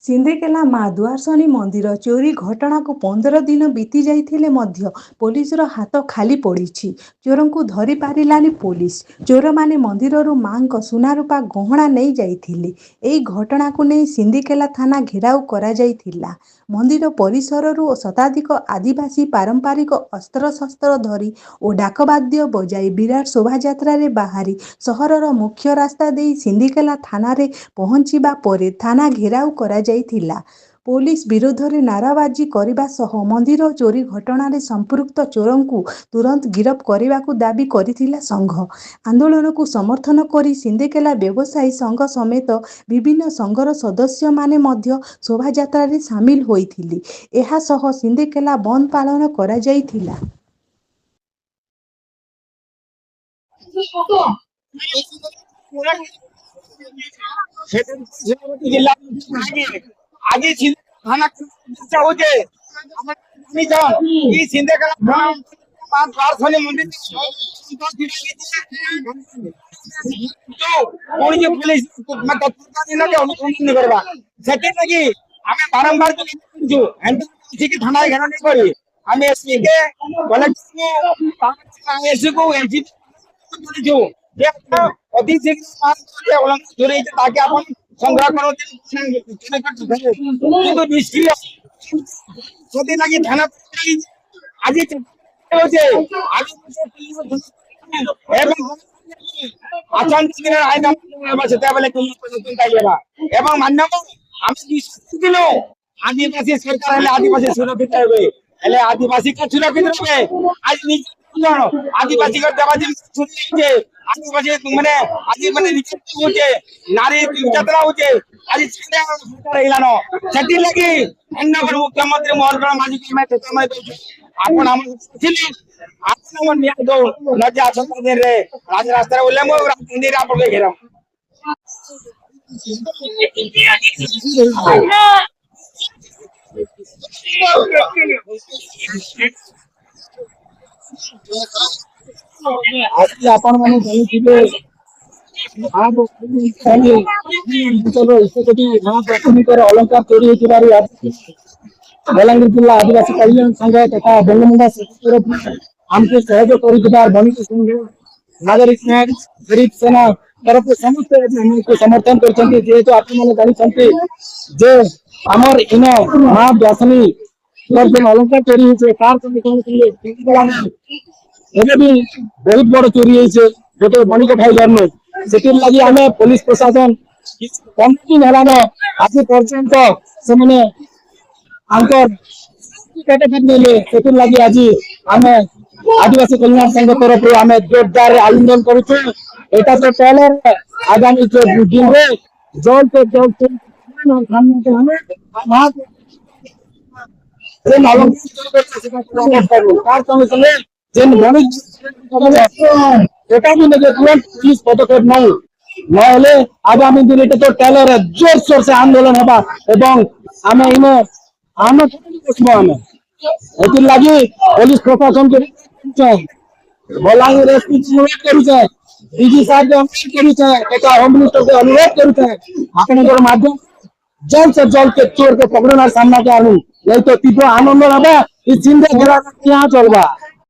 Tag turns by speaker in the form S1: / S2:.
S1: ସିନ୍ଦିକେଲା ମା ଦୁଆରସନୀ ମନ୍ଦିର ଚୋରି ଘଟଣାକୁ 15 ଦିନ ବିତି ଯାଇଥିଲେ ମଧ୍ୟ ପୋଲିସର ହାତ ଖାଲି ପଡ଼ିଛି। ଚୋରଙ୍କୁ ଧରି ପାରିଲାନି ପୋଲିସ। ଚୋରମାନେ ମନ୍ଦିରରୁ ମାଙ୍କ ସୁନାରୂପା ଗହଣା ନେଇ ଯାଇଥିଲେ। ଏହି ଘଟଣାକୁ ନେଇ ସିନ୍ଦିକେଲା ଥାନା ଘେରାଉ କରାଯାଇଥିଲା। ମନ୍ଦିର ପରିସରରୁ ଶତାଧିକ ଆଦିବାସୀ ପାରମ୍ପରିକ ଅସ୍ତ୍ରଶସ୍ତ୍ର ଧରି ଓ ଡାକବାଦ୍ୟ ବଜାଇ ବିରାଟ ଶୋଭାଯାତ୍ରାରେ ବାହାରି ସହରର ମୁଖ୍ୟ ରାସ୍ତା ଦେଇ ସିନ୍ଦିକେଲା ଥାନାରେ ପହଞ୍ଚିବା ପରେ ଥାନା ଘେରାଉ କରାଯାଇଥିଲା। ପୋଲିସ ବିରୋଧରେ ନାରାବାଜି କରିବା ସହ ମନ୍ଦିର ଚୋରି ଘଟଣାରେ ସମ୍ପୃକ୍ତ ଚୋରଙ୍କୁ ତୁରନ୍ତ ଗିରଫ କରିବାକୁ ଦାବି କରିଥିଲା ସଂଘ। ଆନ୍ଦୋଳନକୁ ସମର୍ଥନ କରି ସିନ୍ଦିକେଲା ବ୍ୟବସାୟୀ ସଂଘ ସମେତ ବିଭିନ୍ନ ସଂଘର ସଦସ୍ୟମାନେ ମଧ୍ୟ ଶୋଭାଯାତ୍ରାରେ ସାମିଲ ହୋଇଥିଲେ। ଏହା ସହ ସିନ୍ଦିକେଲା ବନ୍ଦ ପାଳନ କରାଯାଇଥିଲା।
S2: अति संग्रह निष्क्रिय लगी थाना आज आदिवासी सरकार आदिवासी सुरक्षित हे आदिवासी का सुरक्षित रहे आज आदिवासी आदिवासी मैंने आज मैंने नारी निर्यातना होचे आज लगी मुख्यमंत्री मोहन माझी आपण रास्ता मंदिर आप घेरा आज आपण माने जानिथिबे अलंकार चोरी होतिबारु बलांगीर जिला आदिवासी कल्याण संघ तथा बंगमुंडा हमको सहयोग कर बणिक संघ नागरिक न्याय गरीब सेना तरफ समस्त हमको समर्थन करछन्ती जेहेतु आपण माने जानिछन्ती जे हमर इन मां व्यासनी अलंकार चोरी होছে तार संग कोन एबे भी बहुत बड़ चोरी होছে गोटे बणिक भाई जाननो सेतिर लागि हमें पुलिस प्रशासन कमिटी हलान आज पर्यंत से माने आंकर सेतिर लागि आज हमें आदिवासी कल्याण संघ तरफ हमें जोरदार आंदोलन करूछु एटा तो टेलर आगामी जो दिन रे जल्द से जल्द हमें पुलिस पदक्षेप नहीं नहले आगामी दिन तो टेलर जोर शोर से आंदोलन होगा एवं आम इन आम लगी पुलिस प्रशासन के बलांगीर एसपी डीजी साहब होम मिनिस्टर को अनुरोध कर माध्यम जल्द से जल्द के चोर के पकड़ना सामना के आनु नहीं तो तीव्र आंदोलन होगा इस चिंता क्या चलवा।